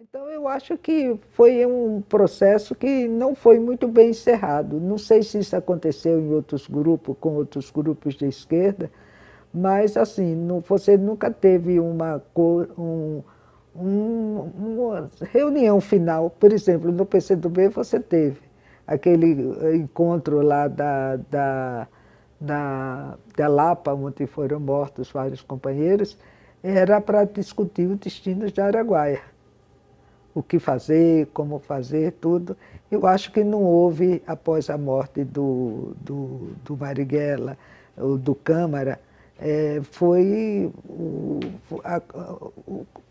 Então, eu acho que foi um processo que não foi muito bem encerrado. Não sei se isso aconteceu em outros grupos, com outros grupos de esquerda, mas, assim, você nunca teve uma reunião final. Por exemplo, no PCdoB você teve aquele encontro lá da Lapa, onde foram mortos vários companheiros, era para discutir o destino de Araguaia, o que fazer, como fazer, tudo. Eu acho que não houve, após a morte do Marighella, ou do Câmara, foi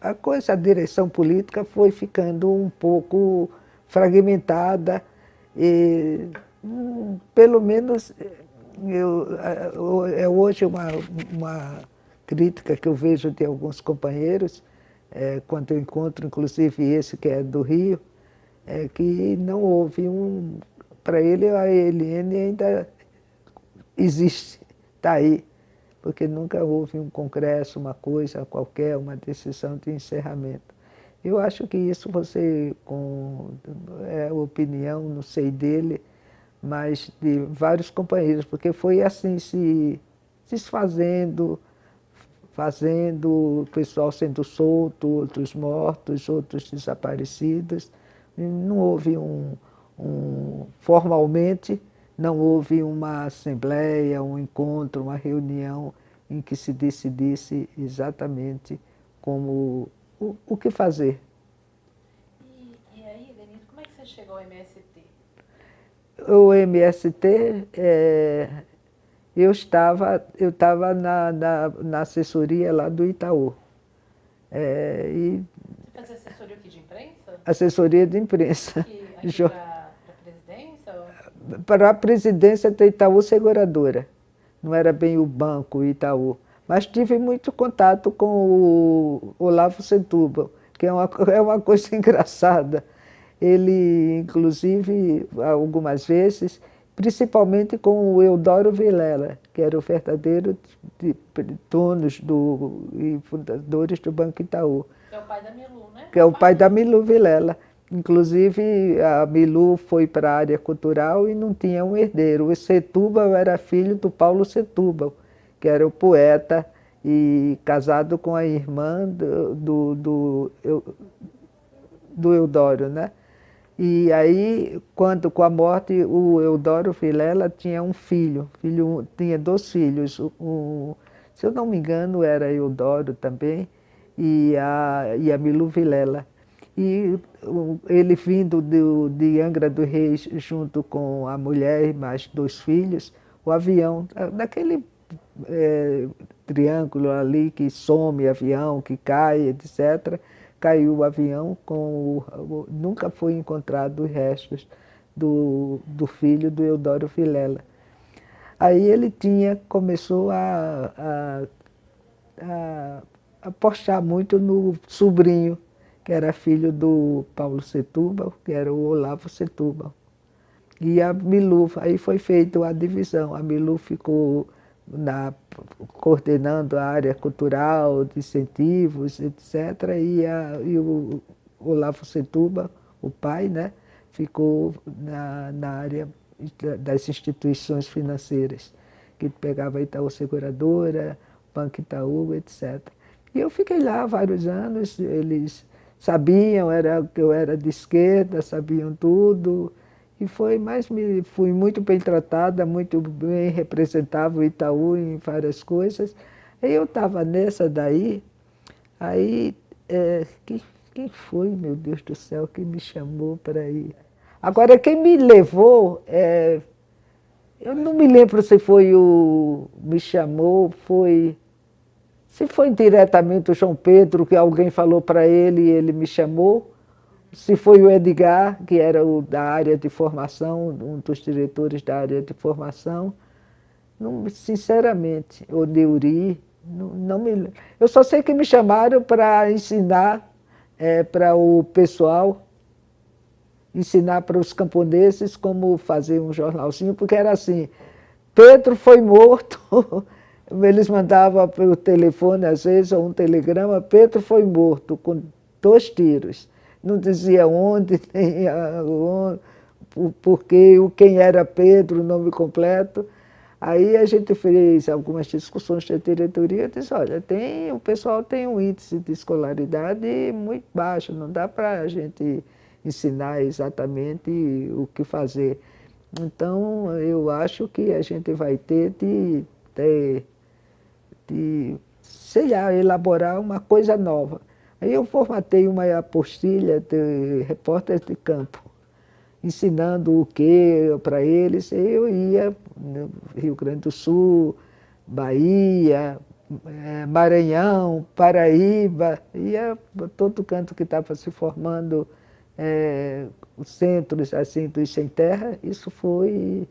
a coisa, a direção política foi ficando um pouco fragmentada e, pelo menos, é hoje uma crítica que eu vejo de alguns companheiros, quando eu encontro, inclusive esse que é do Rio, é que não houve para ele, a ELN ainda existe, está aí, porque nunca houve um congresso, uma coisa qualquer, uma decisão de encerramento. Eu acho que isso você, é opinião, não sei dele, mas de vários companheiros, porque foi assim, se desfazendo, fazendo, o pessoal sendo solto, outros mortos, outros desaparecidos. Não houve formalmente, não houve uma assembleia, um encontro, uma reunião em que se decidisse exatamente o que fazer. E aí, Denise, como é que você chegou ao MST? O MST, eu estava na assessoria lá do Itaú. E Você fazia assessoria aqui de imprensa? assessoria de imprensa. Aqui para a presidência? Para a presidência do Itaú Seguradora. Não era bem o banco Itaú. Mas tive muito contato com o Olavo Setúbal, que é uma coisa engraçada. Ele, inclusive, algumas vezes, principalmente com o Eudoro Vilela, que era o verdadeiro dono e fundadores do Banco Itaú. Que é o pai da Milu, né? Que é o pai da Milu Vilela. Inclusive, a Milu foi para a área cultural e não tinha um herdeiro. O Setúbal era filho do Paulo Setúbal, que era o poeta e casado com a irmã do Eudoro, né? E aí, com a morte, o Eudoro Vilela tinha um filho, tinha 2 filhos. Se eu não me engano, era Eudoro também, e a Milu Vilela. E ele vindo de Angra dos Reis junto com a mulher e mais 2 filhos, o avião, daquele triângulo ali que some avião, que cai, etc. Caiu o avião, nunca foi encontrado os restos do filho do Eudoro Vilela. Aí ele começou a apostar muito no sobrinho, que era filho do Paulo Setúbal, que era o Olavo Setúbal. E a Milu, aí foi feita a divisão. A Milu ficou coordenando a área cultural, de incentivos, etc. E o Olavo Setúbal, o pai, né, ficou na área das instituições financeiras, que pegava Itaú Seguradora, Banco Itaú, etc. E eu fiquei lá vários anos, eles sabiam que eu era de esquerda, sabiam tudo, e fui muito bem tratada, muito bem representava o Itaú em várias coisas. Aí eu estava nessa daí, aí quem foi, meu Deus do céu, que me chamou para ir? Agora, quem me levou, eu não me lembro se me chamou, se foi diretamente o João Pedro, que alguém falou para ele e ele me chamou, se foi o Edgar, que era da área de formação, um dos diretores da área de formação. Não, sinceramente, ou Neuri, não me lembro. Eu só sei que me chamaram para ensinar para o pessoal, ensinar para os camponeses como fazer um jornalzinho, porque era assim, Pedro foi morto, eles mandavam pelo telefone, às vezes, ou um telegrama, Pedro foi morto com 2 tiros. não dizia onde, nem porquê, quem era Pedro, o nome completo. Aí a gente fez algumas discussões de diretoria e disse, olha, o pessoal tem um índice de escolaridade muito baixo, não dá para a gente ensinar exatamente o que fazer. Então, eu acho que a gente vai ter de, sei lá, elaborar uma coisa nova. Aí eu formatei uma apostila de repórter de campo, ensinando o que para eles. Eu ia no Rio Grande do Sul, Bahia, Maranhão, Paraíba, ia para todo canto que estava se formando os centros assim, dos sem terra. Isso foi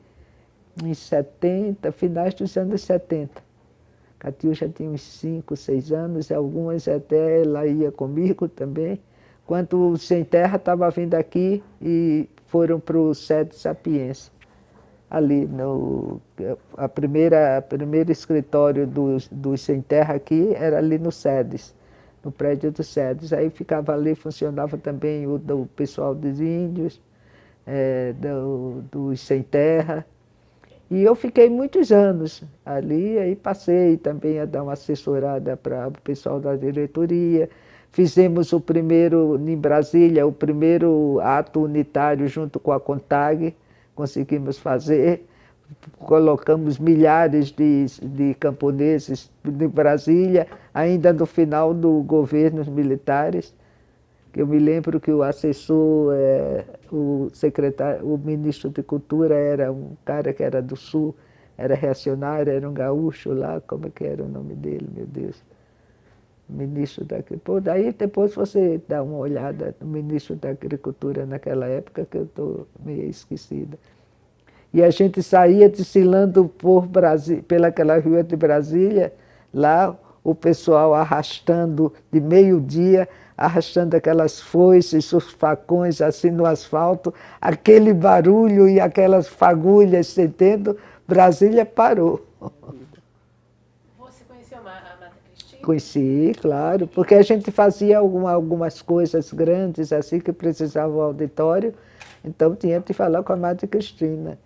em 70, finais dos anos 70. Catiúcha tinha uns 5, 6 anos, e algumas até ela ia comigo também. Quando o Sem Terra estava vindo aqui e foram para o SEDES Sapienza. Ali, primeiro escritório dos Sem Terra aqui era ali no SEDES, no prédio do SEDES. Aí ficava ali, funcionava também o do pessoal dos índios, dos Sem Terra. E eu fiquei muitos anos ali, aí passei também a dar uma assessorada para o pessoal da diretoria. Fizemos em Brasília, o primeiro ato unitário junto com a CONTAG, conseguimos fazer. Colocamos milhares de camponeses de Brasília, ainda no final do governo militares. Eu me lembro que o assessor, o secretário, o ministro de Cultura era um cara que era do Sul, era reacionário, era um gaúcho lá, como é que era o nome dele, meu Deus? Ministro da Agricultura. Daí depois você dá uma olhada no ministro da Agricultura naquela época, que eu estou meio esquecida. E a gente saía desfilando pelaquela rua de Brasília, lá o pessoal arrastando de meio-dia, arrastando aquelas foices, os facões assim no asfalto, aquele barulho e aquelas fagulhas setendo, Brasília parou. Você conheceu a Amada Cristina? Conheci, claro, porque a gente fazia algumas coisas grandes assim que precisavam auditório, então tinha que falar com a Amada Cristina.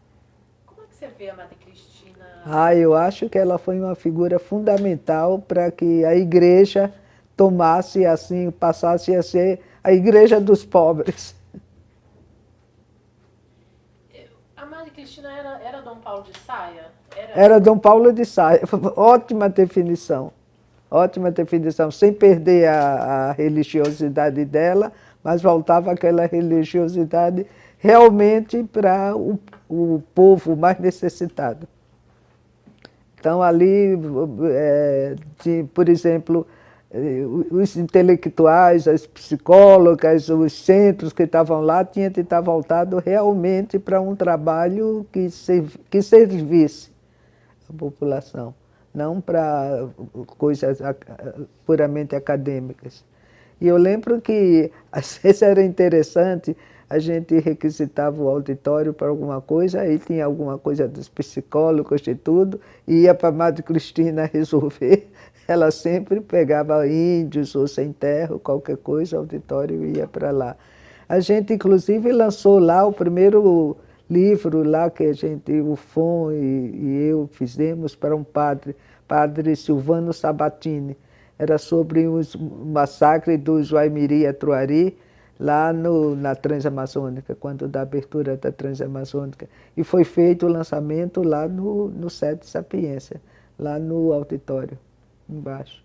Como é que você vê a Amada Cristina? Eu acho que ela foi uma figura fundamental para que a igreja tomasse assim, passasse a ser a igreja dos pobres. A Amada Cristina era Dom Paulo de Saia? Era Dom Paulo de Saia, ótima definição, sem perder a religiosidade dela, mas voltava aquela religiosidade realmente para o povo mais necessitado. Então, ali, por exemplo, os intelectuais, as psicólogas, os centros que estavam lá, tinham de estar voltado realmente para um trabalho que servisse a população, não para coisas puramente acadêmicas. E eu lembro que, às vezes, era interessante, a gente requisitava o auditório para alguma coisa, aí tinha alguma coisa dos psicólogos e tudo, e ia para a Madre Cristina resolver. Ela sempre pegava índios ou sem terra, qualquer coisa, o auditório ia para lá. A gente, inclusive, lançou lá o primeiro livro lá que o Fon e eu fizemos para um padre Silvano Sabatini. Era sobre o massacre do Juaimiri Atruari, lá na Transamazônica, quando da abertura da Transamazônica. E foi feito o lançamento lá no SEDES Sapienza, lá no auditório, embaixo.